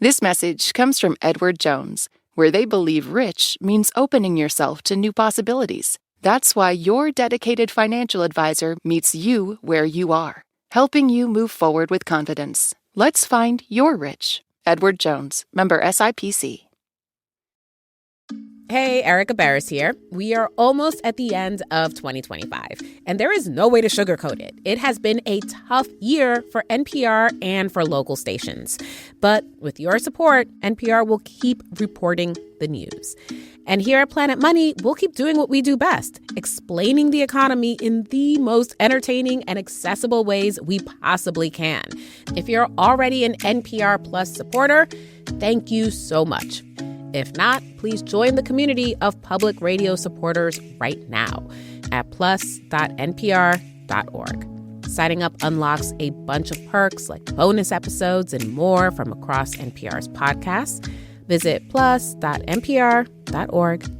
This message comes from Edward Jones, where they believe rich means opening yourself to new possibilities. That's why your dedicated financial advisor meets you where you are, helping you move forward with confidence. Let's find your rich. Edward Jones, member SIPC. Hey, Erica Barris here. We are almost at the end of 2025, and there is no way to sugarcoat it. It has been a tough year for NPR and for local stations. But with your support, NPR will keep reporting the news. And here at Planet Money, we'll keep doing what we do best, explaining the economy in the most entertaining and accessible ways we possibly can. If you're already an NPR Plus supporter, thank you so much. If not, please join the community of public radio supporters right now at plus.npr.org. Signing up unlocks a bunch of perks like bonus episodes and more from across NPR's podcasts. Visit plus.npr.org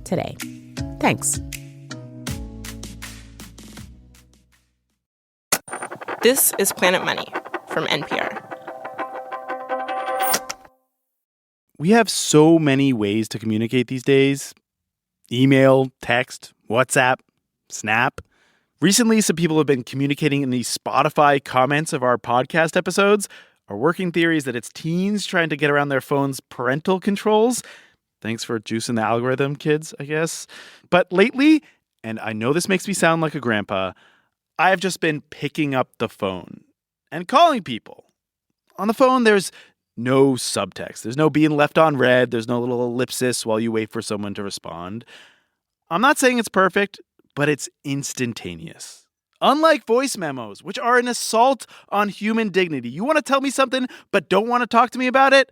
today. Thanks. This is Planet Money from NPR. We have so many ways to communicate these days. Email, text, WhatsApp, Snap. Recently, some people have been communicating in the Spotify comments of our podcast episodes. Our working theory is that it's teens trying to get around their phone's parental controls. Thanks for juicing the algorithm, kids, I guess. But lately, and I know this makes me sound like a grandpa, I have just been picking up the phone and calling people. On the phone, there's no subtext. There's no being left on red. There's no little ellipsis while you wait for someone to respond. I'm not saying it's perfect, but it's instantaneous. Unlike voice memos, which are an assault on human dignity. You want to tell me something, but don't want to talk to me about it?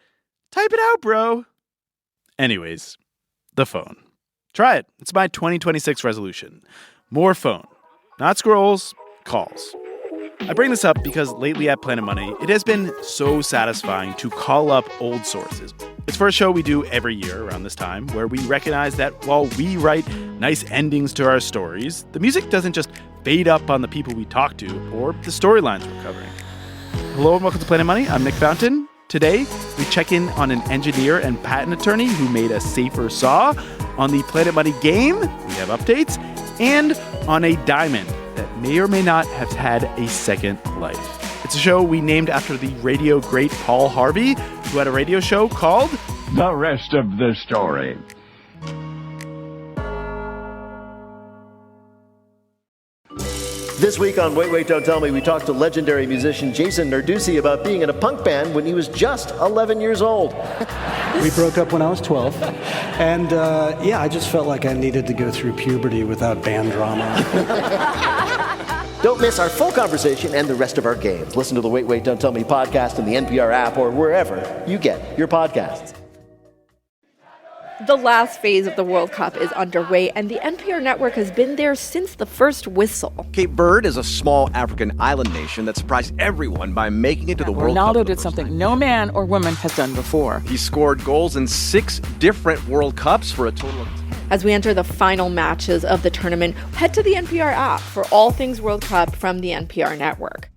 Type it out, bro. Anyways, the phone. Try it. It's my 2026 resolution. More phone. Not scrolls, calls. I bring this up because lately at Planet Money, it has been so satisfying to call up old sources. It's for a show we do every year around this time where we recognize that while we write nice endings to our stories, the music doesn't just fade up on the people we talk to or the storylines we're covering. Hello and welcome to Planet Money. I'm Nick Fountain. Today, we check in on an engineer and patent attorney who made a safer saw, on the Planet Money game, we have updates, and on a diamond that may or may not have had a second life. It's a show we named after the radio great Paul Harvey, who had a radio show called The Rest of the Story. This week on Wait, Wait, Don't Tell Me, we talked to legendary musician Jason Narducy about being in a punk band when he was just 11 years old. We broke up when I was 12, and I just felt like I needed to go through puberty without band drama. Don't miss our full conversation and the rest of our games. Listen to the Wait, Wait, Don't Tell Me podcast in the NPR app or wherever you get your podcasts. The last phase of the World Cup is underway, and the NPR network has been there since the first whistle. Cape Verde is a small African island nation that surprised everyone by making it to the World Cup. Ronaldo did something no man or woman has done before. He scored goals in 6 different World Cups for a total of 10. As we enter the final matches of the tournament, head to the NPR app for all things World Cup from the NPR network.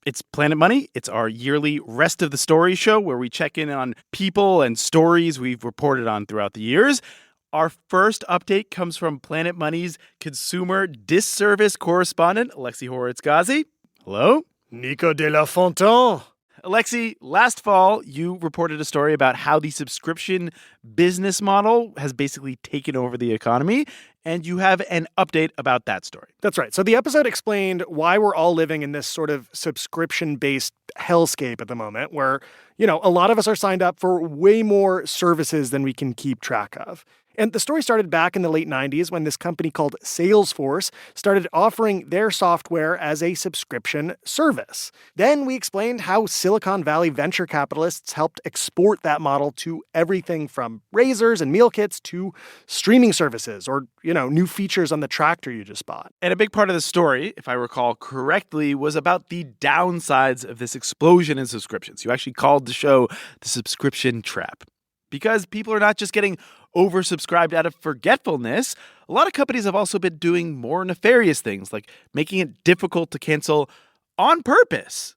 It's Planet Money. It's our yearly Rest of the Story show where we check in on people and stories we've reported on throughout the years. Our first update comes from Planet Money's consumer disservice correspondent, Alexi Horowitz-Ghazi. Hello. Nico de la Fontaine. Alexi, last fall, you reported a story about how the subscription business model has basically taken over the economy, and you have an update about that story. That's right. So the episode explained why we're all living in this sort of subscription-based hellscape at the moment where, a lot of us are signed up for way more services than we can keep track of. And the story started back in the late 90s when this company called Salesforce started offering their software as a subscription service. Then we explained how Silicon Valley venture capitalists helped export that model to everything from razors and meal kits to streaming services or, new features on the tractor you just bought. And a big part of the story, if I recall correctly, was about the downsides of this explosion in subscriptions. You actually called the show The Subscription Trap. Because people are not just getting oversubscribed out of forgetfulness, a lot of companies have also been doing more nefarious things, like making it difficult to cancel on purpose.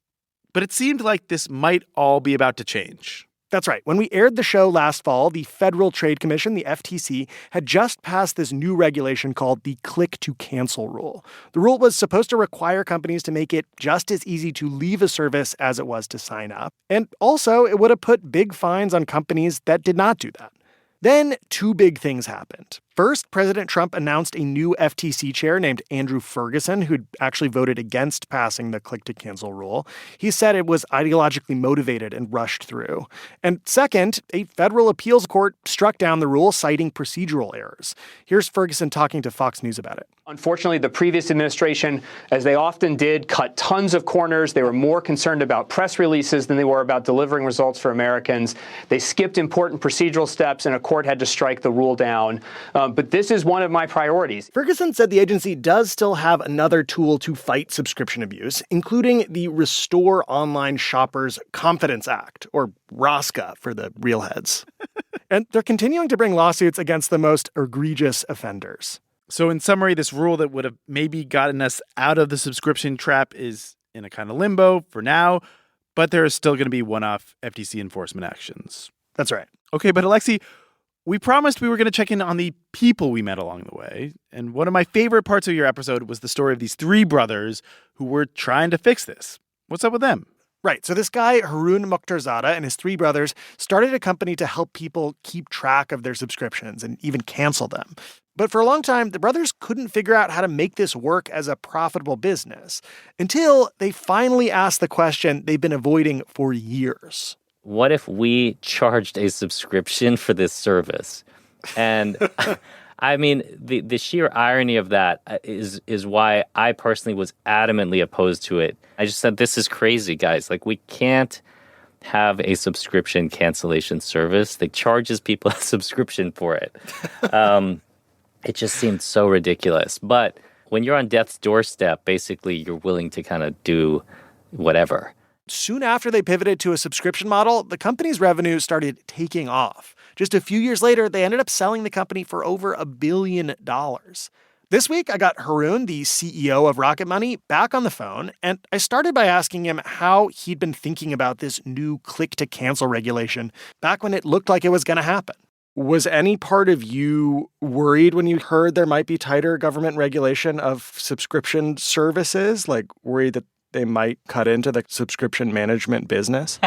But it seemed like this might all be about to change. That's right. When we aired the show last fall, the Federal Trade Commission, the FTC, had just passed this new regulation called the click-to-cancel rule. The rule was supposed to require companies to make it just as easy to leave a service as it was to sign up. And also, it would have put big fines on companies that did not do that. Then, two big things happened. First, President Trump announced a new FTC chair named Andrew Ferguson, who'd actually voted against passing the click-to-cancel rule. He said it was ideologically motivated and rushed through. And second, a federal appeals court struck down the rule, citing procedural errors. Here's Ferguson talking to Fox News about it. Unfortunately, the previous administration, as they often did, cut tons of corners. They were more concerned about press releases than they were about delivering results for Americans. They skipped important procedural steps, and a court had to strike the rule down. But this is one of my priorities. Ferguson said the agency does still have another tool to fight subscription abuse, including the Restore Online Shoppers Confidence Act, or ROSCA for the real heads. And they're continuing to bring lawsuits against the most egregious offenders. So in summary, this rule that would have maybe gotten us out of the subscription trap is in a kind of limbo for now, but there is still going to be one-off FTC enforcement actions. That's right. Okay, but Alexi, we promised we were going to check in on the people we met along the way. And one of my favorite parts of your episode was the story of these three brothers who were trying to fix this. What's up with them? Right. So this guy, Harun Mukhtarzada, and his three brothers started a company to help people keep track of their subscriptions and even cancel them. But for a long time, the brothers couldn't figure out how to make this work as a profitable business until they finally asked the question they've been avoiding for years. What if we charged a subscription for this service? And I mean, the sheer irony of that is why I personally was adamantly opposed to it. I just said, this is crazy, guys. Like, we can't have a subscription cancellation service that charges people a subscription for it. It just seemed so ridiculous. But when you're on death's doorstep, basically, you're willing to kind of do whatever. Soon after they pivoted to a subscription model, the company's revenue started taking off. Just a few years later, they ended up selling the company for over $1 billion. This week, I got Harun, the CEO of Rocket Money, back on the phone, and I started by asking him how he'd been thinking about this new click-to-cancel regulation back when it looked like it was going to happen. Was any part of you worried when you heard there might be tighter government regulation of subscription services? Like, worried that they might cut into the subscription management business?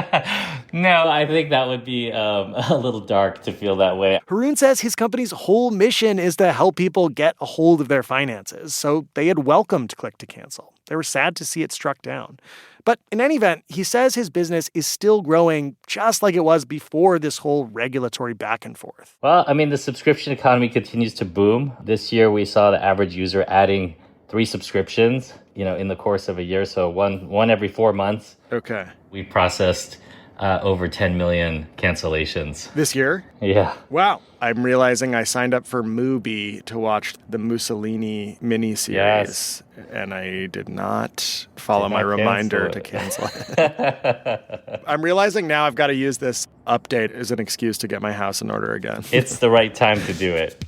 No, I think that would be a little dark to feel that way. Harun says his company's whole mission is to help people get a hold of their finances, so they had welcomed click-to-cancel. They were sad to see it struck down. But in any event, he says his business is still growing just like it was before this whole regulatory back and forth. Well, I mean, the subscription economy continues to boom. This year, we saw the average user adding 3 subscriptions, in the course of a year. So one every 4 months. Okay. We processed over 10 million cancellations. This year? Yeah. Wow. I'm realizing I signed up for Mubi to watch the Mussolini miniseries. Yes. And I did not follow my reminder to cancel it. I'm realizing now I've got to use this update as an excuse to get my house in order again. It's the right time to do it.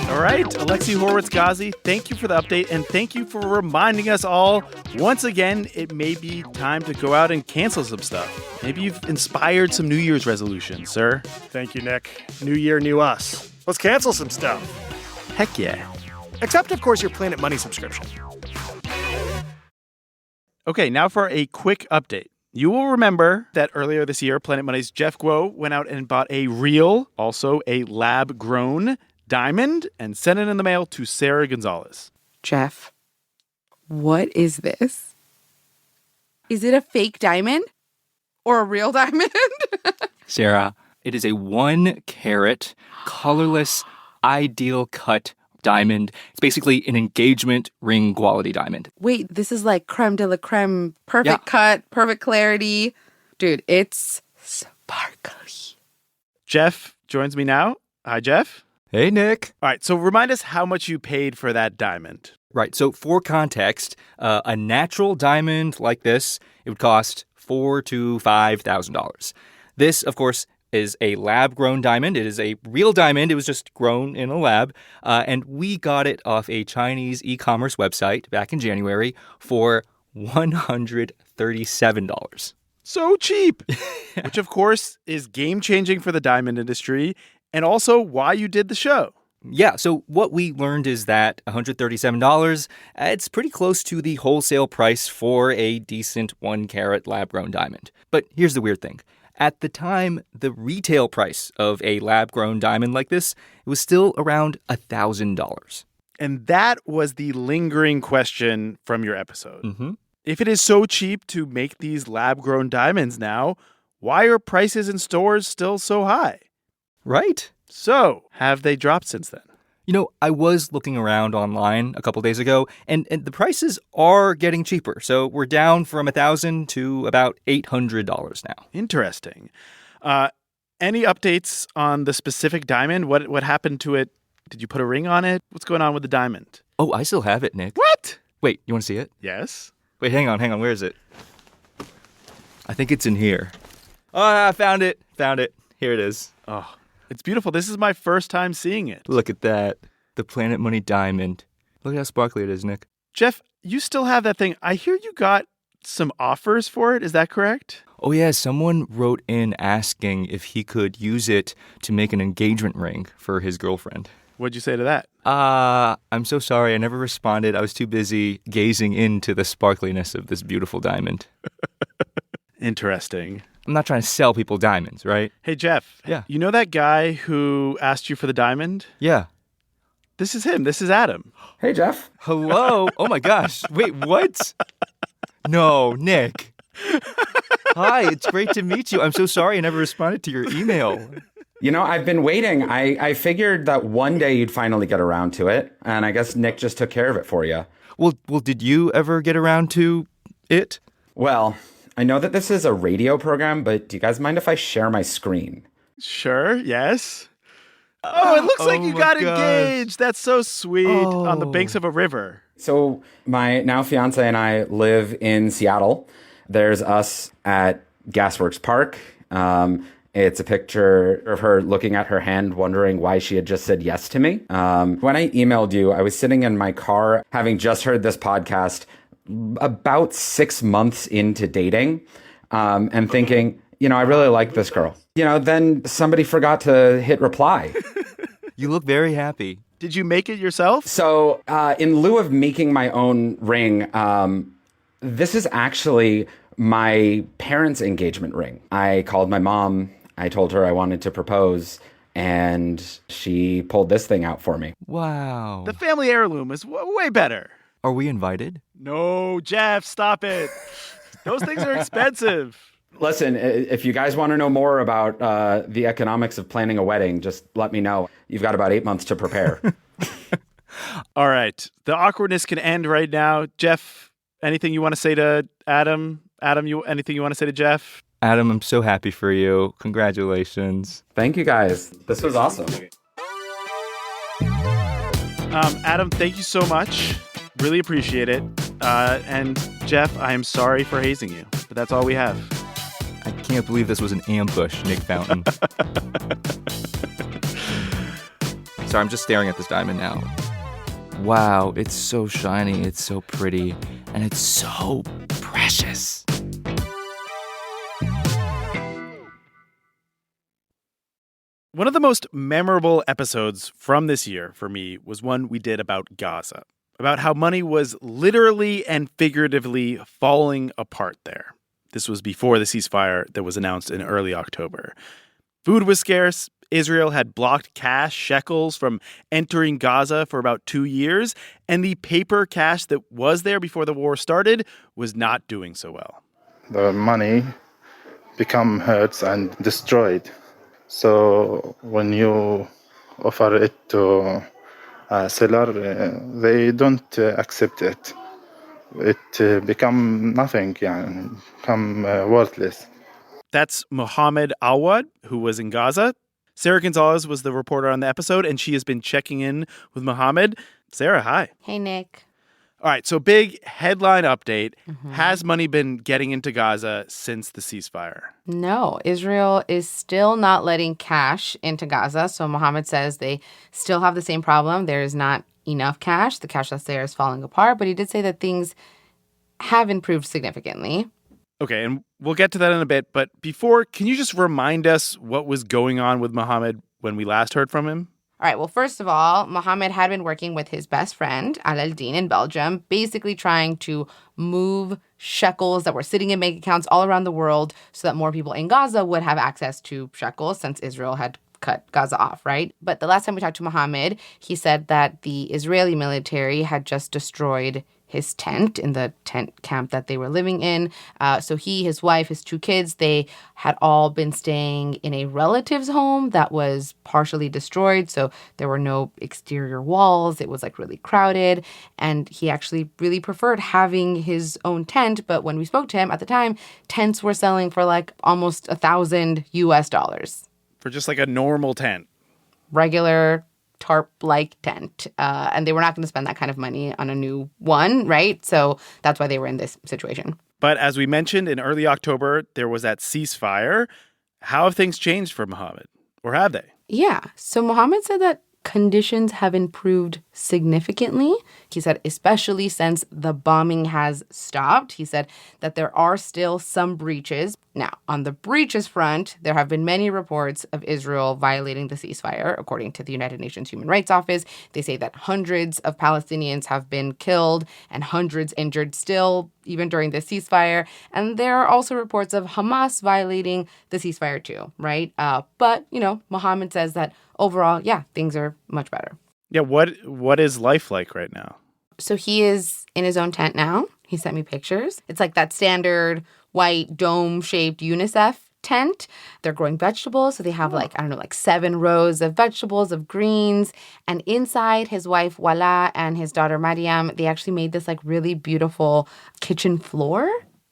All right, Alexi Horowitz-Ghazi, thank you for the update, and thank you for reminding us all, once again, it may be time to go out and cancel some stuff. Maybe you've inspired some New Year's resolutions, sir. Thank you, Nick. New year, new us. Let's cancel some stuff. Heck yeah. Except, of course, your Planet Money subscription. Okay, now for a quick update. You will remember that earlier this year, Planet Money's Jeff Guo went out and bought a real, also a lab-grown diamond and sent it in the mail to Sarah Gonzalez. Jeff, what is this? Is it a fake diamond or a real diamond? Sarah, it is a 1-carat, colorless, ideal cut diamond. It's basically an engagement ring quality diamond. Wait, this is like creme de la creme, perfect cut, perfect clarity. Dude, it's sparkly. Jeff joins me now. Hi, Jeff. Hey, Nick. All right, so remind us how much you paid for that diamond. Right, so for context, a natural diamond like this, it would cost $4,000 to $5,000. This, of course, is a lab-grown diamond. It is a real diamond. It was just grown in a lab. And we got it off a Chinese e-commerce website back in January for $137. So cheap, which of course is game-changing for the diamond industry and also why you did the show. Yeah, so what we learned is that $137, it's pretty close to the wholesale price for a decent 1-carat lab-grown diamond. But here's the weird thing. At the time, the retail price of a lab-grown diamond like this, it was still around $1,000. And that was the lingering question from your episode. Mm-hmm. If it is so cheap to make these lab-grown diamonds now, why are prices in stores still so high? Right. So, have they dropped since then? You know, I was looking around online a couple days ago, and the prices are getting cheaper. So we're down from $1,000 to about $800 now. Interesting. Any updates on the specific diamond? What happened to it? Did you put a ring on it? What's going on with the diamond? Oh, I still have it, Nick. What? Wait, you want to see it? Yes. Wait, hang on. Where is it? I think it's in here. Oh, I found it. Here it is. Oh, it's beautiful. This is my first time seeing it. Look at that. The Planet Money diamond. Look how sparkly it is, Nick. Jeff, you still have that thing. I hear you got some offers for it. Is that correct? Oh, yeah. Someone wrote in asking if he could use it to make an engagement ring for his girlfriend. What'd you say to that? I'm so sorry. I never responded. I was too busy gazing into the sparkliness of this beautiful diamond. Interesting. I'm not trying to sell people diamonds, right? Hey, Jeff. Yeah. You know that guy who asked you for the diamond? Yeah. This is him. This is Adam. Hey, Jeff. Hello. Oh, my gosh. Wait, what? No, Nick. Hi, it's great to meet you. I'm so sorry I never responded to your email. You know, I've been waiting. I figured that one day you'd finally get around to it, and I guess Nick just took care of it for you. Well, did you ever get around to it? Well, I know that this is a radio program, but do you guys mind if I share my screen? Sure, yes. Oh, it looks like you got engaged. That's so sweet. On the banks of a river. So my now fiance and I live in Seattle. There's us at Gasworks Park. It's a picture of her looking at her hand, wondering why she had just said yes to me. When I emailed you, I was sitting in my car, having just heard this podcast, about 6 months into dating, and thinking, you know, I really like this girl. You know, then somebody forgot to hit reply. You look very happy. Did you make it yourself? So in lieu of making my own ring, this is actually my parents' engagement ring. I called my mom. I told her I wanted to propose, and she pulled this thing out for me. Wow. The family heirloom is way better. Are we invited? No, Jeff, stop it. Those things are expensive. Listen, if you guys want to know more about the economics of planning a wedding, just let me know. You've got about 8 months to prepare. All right. The awkwardness can end right now. Jeff, anything you want to say to Adam? Adam, anything you want to say to Jeff? Adam, I'm so happy for you. Congratulations. Thank you, guys. This was awesome. Adam, thank you so much. Really appreciate it. And Jeff, I am sorry for hazing you, but that's all we have. I can't believe this was an ambush, Nick Fountain. Sorry, I'm just staring at this diamond now. Wow, it's so shiny, it's so pretty, and it's so precious. One of the most memorable episodes from this year for me was one we did about Gaza, about how money was literally and figuratively falling apart there. This was before the ceasefire that was announced in early October. Food was scarce. Israel had blocked cash, shekels, from entering Gaza for about 2 years, and the paper cash that was there before the war started was not doing so well. The money become hurts and destroyed. So when you offer it to a seller, they don't accept it. It become nothing, become worthless. That's Mohammed Awad, who was in Gaza. Sarah Gonzalez was the reporter on the episode, and she has been checking in with Mohammed. Sarah, hi. Hey, Nick. All right, so big headline update. Has money been getting into Gaza since the ceasefire? No, Israel is still not letting cash into Gaza. So Mohammed says they still have the same problem. There is not enough cash. The cash that's there is falling apart. But he did say that things have improved significantly. Okay, and we'll get to that in a bit. But before, can you just remind us what was going on with Mohammed when we last heard from him? All right, well, first of all, Mohammed had been working with his best friend, Al-Aldin, in Belgium, basically trying to move shekels that were sitting in bank accounts all around the world so that more people in Gaza would have access to shekels since Israel had cut Gaza off, right? But the last time we talked to Mohammed, he said that the Israeli military had just destroyed his tent in the tent camp that they were living in. So he, his wife, his 2 kids, they had all been staying in a relative's home that was partially destroyed. So there were no exterior walls. It was like really crowded. And he actually really preferred having his own tent. But when we spoke to him at the time, tents were selling for like almost $1,000. For just like a normal tent. Regular tarp-like tent. And they were not going to spend that kind of money on a new one, right? So that's why they were in this situation. But as we mentioned, in early October, there was that ceasefire. How have things changed for Mohammed? Or have they? Yeah. So Mohammed said that conditions have improved significantly. He said, especially since the bombing has stopped. He said that there are still some breaches. Now, on the breaches front, there have been many reports of Israel violating the ceasefire, according to the United Nations Human Rights Office. They say that hundreds of Palestinians have been killed and hundreds injured still, even during the ceasefire. And there are also reports of Hamas violating the ceasefire too, right? But, Mohammed says that overall, yeah, things are much better. Yeah, what is life like right now? So he is in his own tent now. He sent me pictures. It's like that standard white dome-shaped UNICEF tent. They're growing vegetables. So they have 7 rows of vegetables, of greens. And inside, his wife, Wala, and his daughter, Mariam, they actually made this really beautiful kitchen floor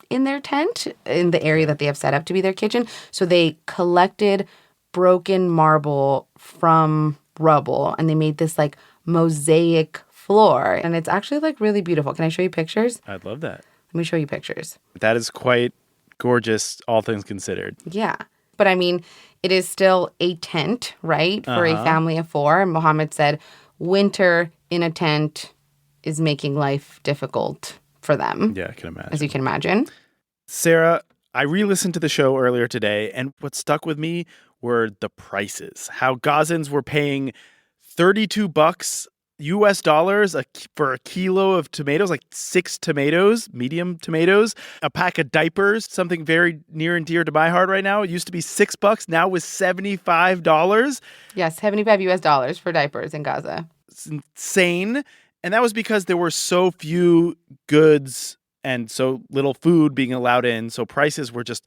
in their tent, in the area that they have set up to be their kitchen. So they collected broken marble from rubble, and they made this mosaic floor. And it's actually really beautiful. Can I show you pictures? I'd love that. Let me show you pictures. That is quite gorgeous, all things considered. Yeah. But I mean, it is still a tent, right? For a family of 4. And Mohammed said winter in a tent is making life difficult for them. Yeah, I can imagine. As you can imagine. Sarah, I re-listened to the show earlier today, and what stuck with me were the prices. How Gazans were paying $32 US dollars for a kilo of tomatoes, 6 tomatoes, medium tomatoes, a pack of diapers, something very near and dear to my heart right now. It used to be $6, now was $75. Yes, $75 US dollars for diapers in Gaza. It's insane. And that was because there were so few goods and so little food being allowed in. So prices were just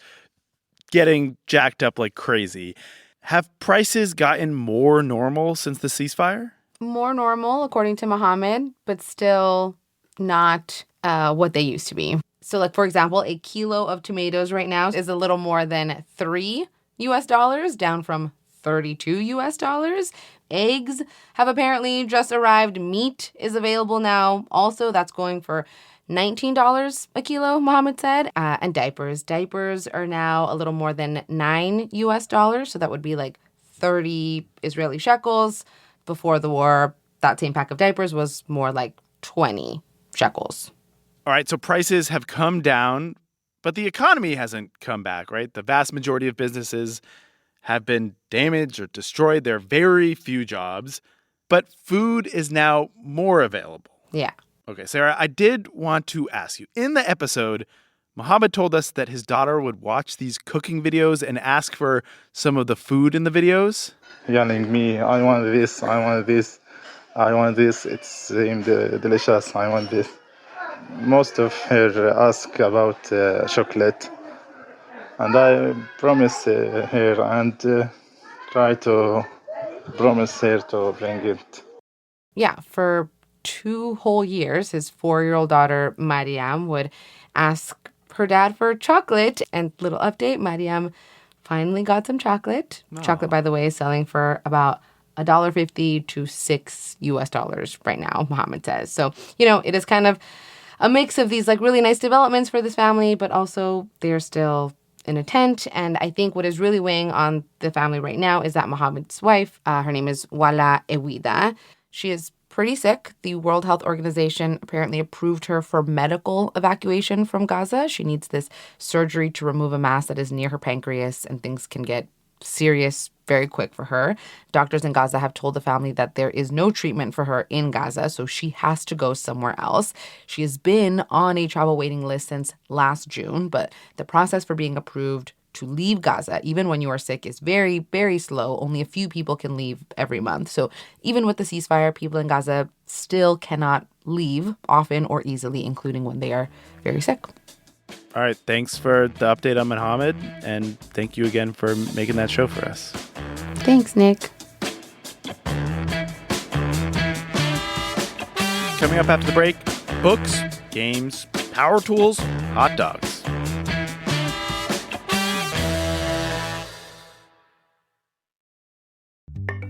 getting jacked up like crazy. Have prices gotten more normal since the ceasefire? More normal, according to Mohammed, but still not what they used to be. So, for example, a kilo of tomatoes right now is a little more than $3 US dollars, down from $32 US dollars. Eggs have apparently just arrived. Meat is available now. Also, that's going for $19 a kilo, Mohammed said. And diapers. Diapers are now a little more than $9 US dollars. So that would be 30 Israeli shekels. Before the war, that same pack of diapers was more 20 shekels. All right, so prices have come down, but the economy hasn't come back, right? The vast majority of businesses have been damaged or destroyed. There are very few jobs, but food is now more available. Yeah. Okay, Sarah, I did want to ask you. In the episode, Mohammed told us that his daughter would watch these cooking videos and ask for some of the food in the videos. Yelling me, I want this, I want this, I want this. It seemed delicious, I want this. Most of her ask about chocolate. And I promise her and try to promise her to bring it. Yeah, for 2 whole years, his 4-year-old daughter, Mariam, would ask her dad for chocolate. And little update, Mariam finally got some chocolate. Aww. Chocolate, by the way, is selling for about $1.50 to $6 US dollars right now, Mohammed says. So, it is kind of a mix of these really nice developments for this family, but also they're still in a tent. And I think what is really weighing on the family right now is that Mohammed's wife, her name is Wala Ewida. She is pretty sick. The World Health Organization apparently approved her for medical evacuation from Gaza. She needs this surgery to remove a mass that is near her pancreas, and things can get serious very quick for her. Doctors in Gaza have told the family that there is no treatment for her in Gaza, so she has to go somewhere else. She has been on a travel waiting list since last June, but the process for being approved to leave Gaza, even when you are sick, is very, very slow. Only a few people can leave every month. So even with the ceasefire, people in Gaza still cannot leave often or easily, including when they are very sick. All right. Thanks for the update on Mohammed. And thank you again for making that show for us. Thanks, Nick. Coming up after the break, books, games, power tools, hot dogs.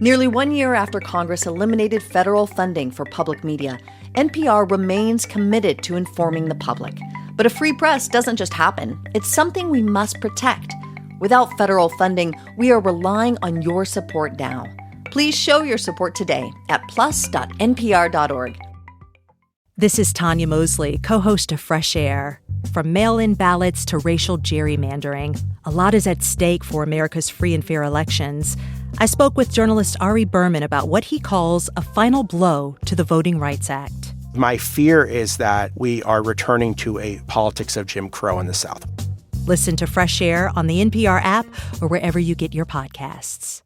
Nearly 1 year after Congress eliminated federal funding for public media, NPR remains committed to informing the public. But a free press doesn't just happen. It's something we must protect. Without federal funding, we are relying on your support now. Please show your support today at plus.npr.org. This is Tanya Mosley, co-host of Fresh Air. From mail-in ballots to racial gerrymandering, a lot is at stake for America's free and fair elections. I spoke with journalist Ari Berman about what he calls a final blow to the Voting Rights Act. My fear is that we are returning to a politics of Jim Crow in the South. Listen to Fresh Air on the NPR app or wherever you get your podcasts.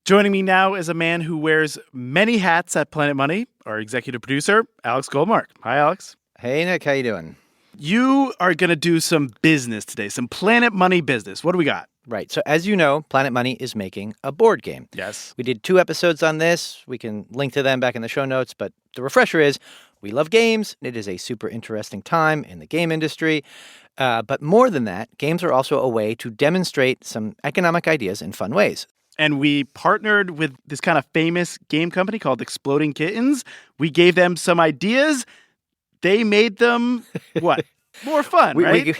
Joining me now is a man who wears many hats at Planet Money, our executive producer, Alex Goldmark. Hi, Alex. Hey, Nick. How you doing? You are going to do some business today, some Planet Money business. What do we got? Right. So as you know, Planet Money is making a board game. Yes. We did 2 episodes on this. We can link to them back in the show notes. But the refresher is we love games. It is a super interesting time in the game industry. But more than that, games are also a way to demonstrate some economic ideas in fun ways. And we partnered with this kind of famous game company called Exploding Kittens. We gave them some ideas. They made them, what? More fun, right?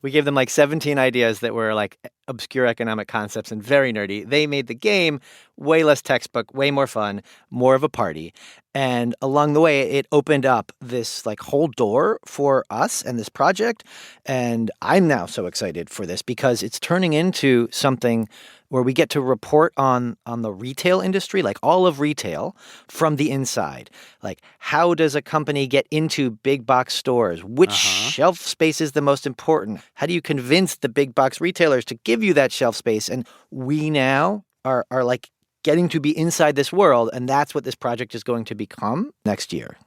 We gave them like 17 ideas that were like obscure economic concepts and very nerdy. They made the game way less textbook, way more fun, more of a party. And along the way, it opened up this like whole door for us and this project. And I'm now so excited for this because it's turning into something where we get to report on the retail industry, like all of retail from the inside. Like, how does a company get into big box stores? Which shelf space is the most important? How do you convince the big box retailers to give you that shelf space? And we now are like getting to be inside this world, and that's what this project is going to become next year.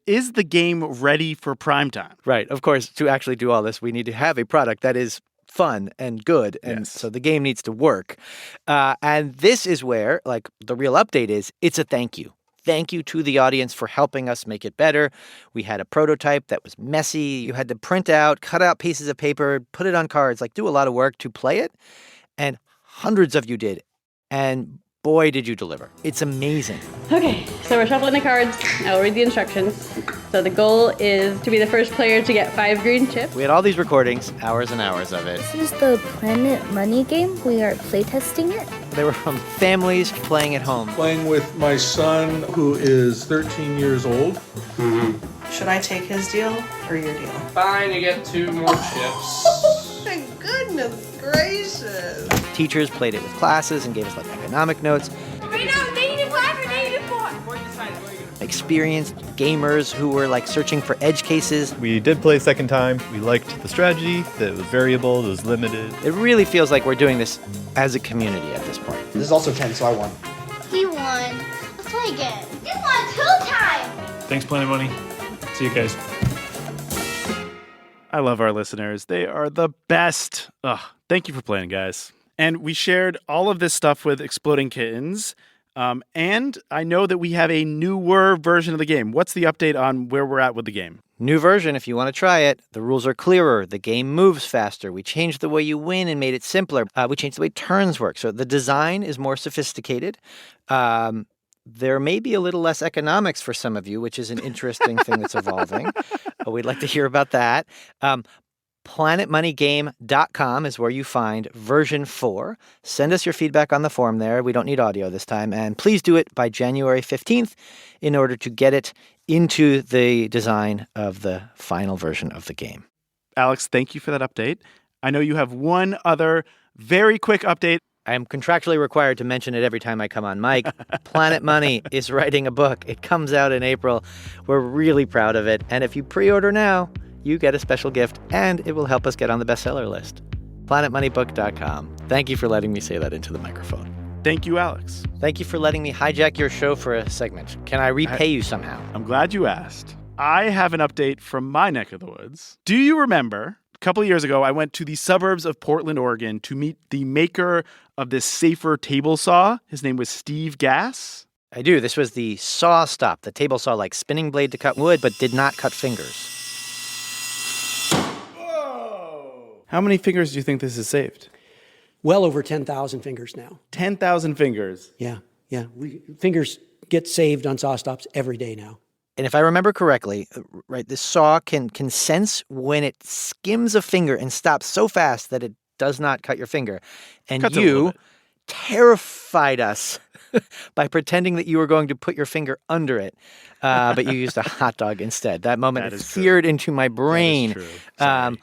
Is the game ready for prime time? Right. Of course, to actually do all this, we need to have a product that is fun and good. And so the game needs to work. And this is where, like, the real update is it's a thank you. Thank you to the audience for helping us make it better. We had a prototype that was messy. You had to print out, cut out pieces of paper, put it on cards, like do a lot of work to play it. And hundreds of you did. And boy, did you deliver. It's amazing. Okay, so we're shuffling the cards. I'll read the instructions. So the goal is to be the first player to get 5 green chips. We had all these recordings, hours and hours of it. This is the Planet Money game. We are playtesting it. They were from families playing at home. Playing with my son, who is 13 years old. Should I take his deal or your deal? Fine, you get 2 more chips. My goodness gracious. Teachers played it with classes and gave us like economic notes. Right now, -5 or -4. Experienced gamers who were like searching for edge cases. We did play a second time. We liked the strategy, that it was variable, it was limited. It really feels like we're doing this as a community at this point. This is also 10, so I won. He won. Let's play again. You won 2 times. Thanks, Planet Money. See you guys. I love our listeners. They are the best. Thank you for playing, guys. And we shared all of this stuff with Exploding Kittens. And I know that we have a newer version of the game. What's the update on where we're at with the game? New version, if you want to try it. The rules are clearer. The game moves faster. We changed the way you win and made it simpler. We changed the way turns work. So the design is more sophisticated. There may be a little less economics for some of you, which is an interesting thing that's evolving. We'd like to hear about that. planetmoneygame.com is where you find version 4. Send us your feedback on the forum there. We don't need audio this time. And please do it by January 15th in order to get it into the design of the final version of the game. Alex, thank you for that update. I know you have one other very quick update. I am contractually required to mention it every time I come on mic. Planet Money is writing a book. It comes out in April. We're really proud of it. And if you pre-order now, you get a special gift, and it will help us get on the bestseller list. PlanetMoneyBook.com. Thank you for letting me say that into the microphone. Thank you, Alex. Thank you for letting me hijack your show for a segment. Can I repay you somehow? I'm glad you asked. I have an update from my neck of the woods. Do you remember a couple of years ago, I went to the suburbs of Portland, Oregon to meet the maker of this safer table saw? His name was Steve Gass. I do. This was the saw stop, the table saw like spinning blade to cut wood, but did not cut fingers. How many fingers do you think this has saved? Well over 10,000 fingers now. 10,000 fingers? Yeah. Fingers get saved on saw stops every day now. And if I remember correctly, right, this saw can sense when it skims a finger and stops so fast that it does not cut your finger. And Cuts you terrified us by pretending that you were going to put your finger under it, but you used a hot dog instead. That moment seared into my brain. That is true. Sorry.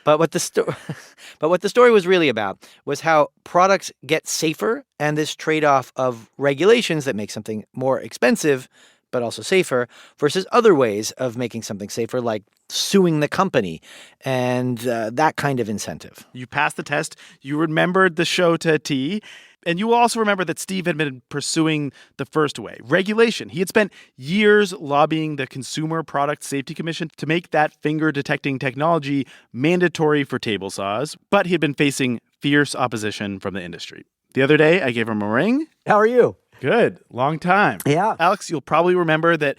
But what the story was really about was how products get safer, and this trade-off of regulations that make something more expensive but also safer versus other ways of making something safer, like suing the company and that kind of incentive. You passed the test. You remembered the show to a T. And you will also remember that Steve had been pursuing the first way, regulation. He had spent years lobbying the Consumer Product Safety Commission to make that finger-detecting technology mandatory for table saws, but he had been facing fierce opposition from the industry. The other day, I gave him a ring. How are you? Good. Long time. Yeah. Alex, you'll probably remember that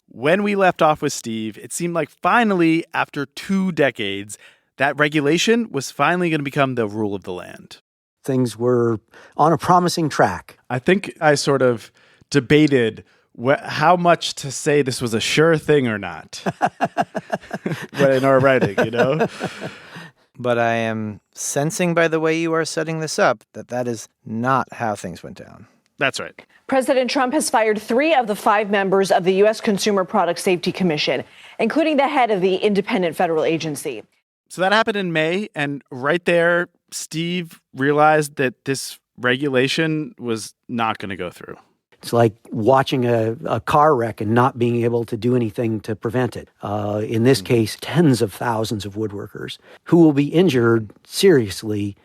when we left off with Steve, it seemed like finally, after 2 decades, that regulation was finally going to become the rule of the land. Things were on a promising track. I think I sort of debated how much to say this was a sure thing or not in our writing, you know? But I am sensing by the way you are setting this up that is not how things went down. That's right. President Trump has fired 3 of the 5 members of the U.S. Consumer Product Safety Commission, including the head of the independent federal agency. So that happened in May, and right there, Steve realized that this regulation was not going to go through. It's like watching a car wreck and not being able to do anything to prevent it. In this case, tens of thousands of woodworkers who will be injured seriously,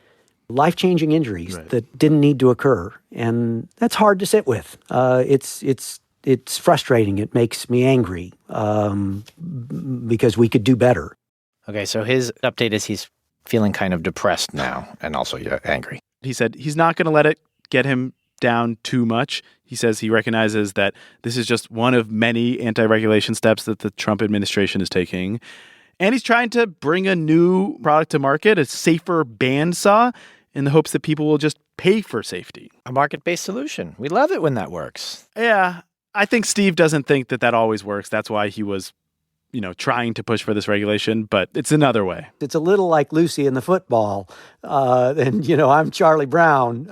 life-changing injuries that didn't need to occur. And that's hard to sit with. It's frustrating. It makes me angry because we could do better. Okay, so his update is he's feeling kind of depressed now and also angry. He said he's not going to let it get him down too much. He says he recognizes that this is just one of many anti-regulation steps that the Trump administration is taking. And he's trying to bring a new product to market, a safer bandsaw, in the hopes that people will just pay for safety. A market-based solution. We love it when that works. Yeah, I think Steve doesn't think that always works. That's why he was, trying to push for this regulation, but it's another way. It's a little like Lucy in the football. And, I'm Charlie Brown.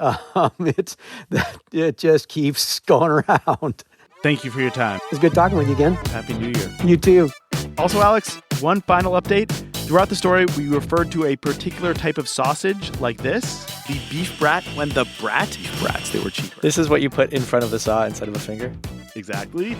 It just keeps going around. Thank you for your time. It's good talking with you again. Happy New Year. You too. Also, Alex, one final update. Throughout the story, we referred to a particular type of sausage like this, the beef brat, when the beef brats, they were cheaper. This is what you put in front of the saw instead of a finger? Exactly.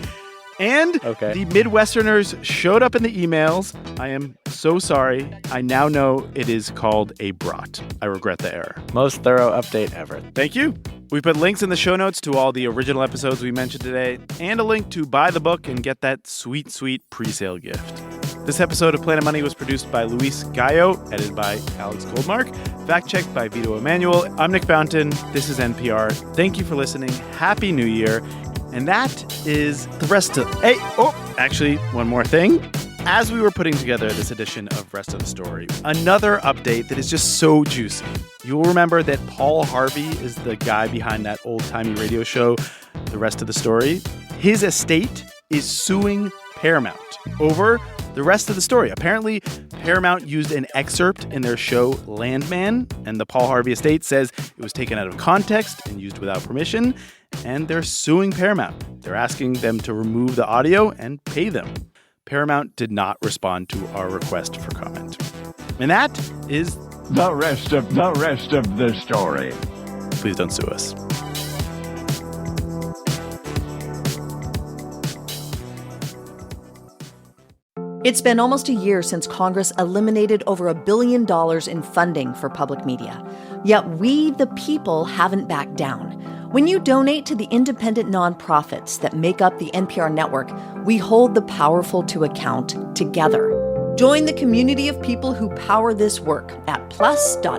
And the Midwesterners showed up in the emails. I am so sorry. I now know it is called a brat. I regret the error. Most thorough update ever. Thank you. We put links in the show notes to all the original episodes we mentioned today, and a link to buy the book and get that sweet, sweet pre-sale gift. This episode of Planet Money was produced by Luis Gallo, edited by Alex Goldmark, fact-checked by Vito Emanuel. I'm Nick Fountain. This is NPR. Thank you for listening. Happy New Year. And that is the rest of... actually, one more thing. As we were putting together this edition of Rest of the Story, another update that is just so juicy. You'll remember that Paul Harvey is the guy behind that old-timey radio show, The Rest of the Story. His estate is suing Paramount over the rest of the story. Apparently, Paramount used an excerpt in their show Landman, and the Paul Harvey estate says it was taken out of context and used without permission, and they're suing Paramount. They're asking them to remove the audio and pay them. Paramount did not respond to our request for comment. And that is the rest of the story. Please don't sue us. It's been almost a year since Congress eliminated over $1 billion in funding for public media. Yet we, the people, haven't backed down. When you donate to the independent nonprofits that make up the NPR network, we hold the powerful to account together. Join the community of people who power this work at plus.npr.org.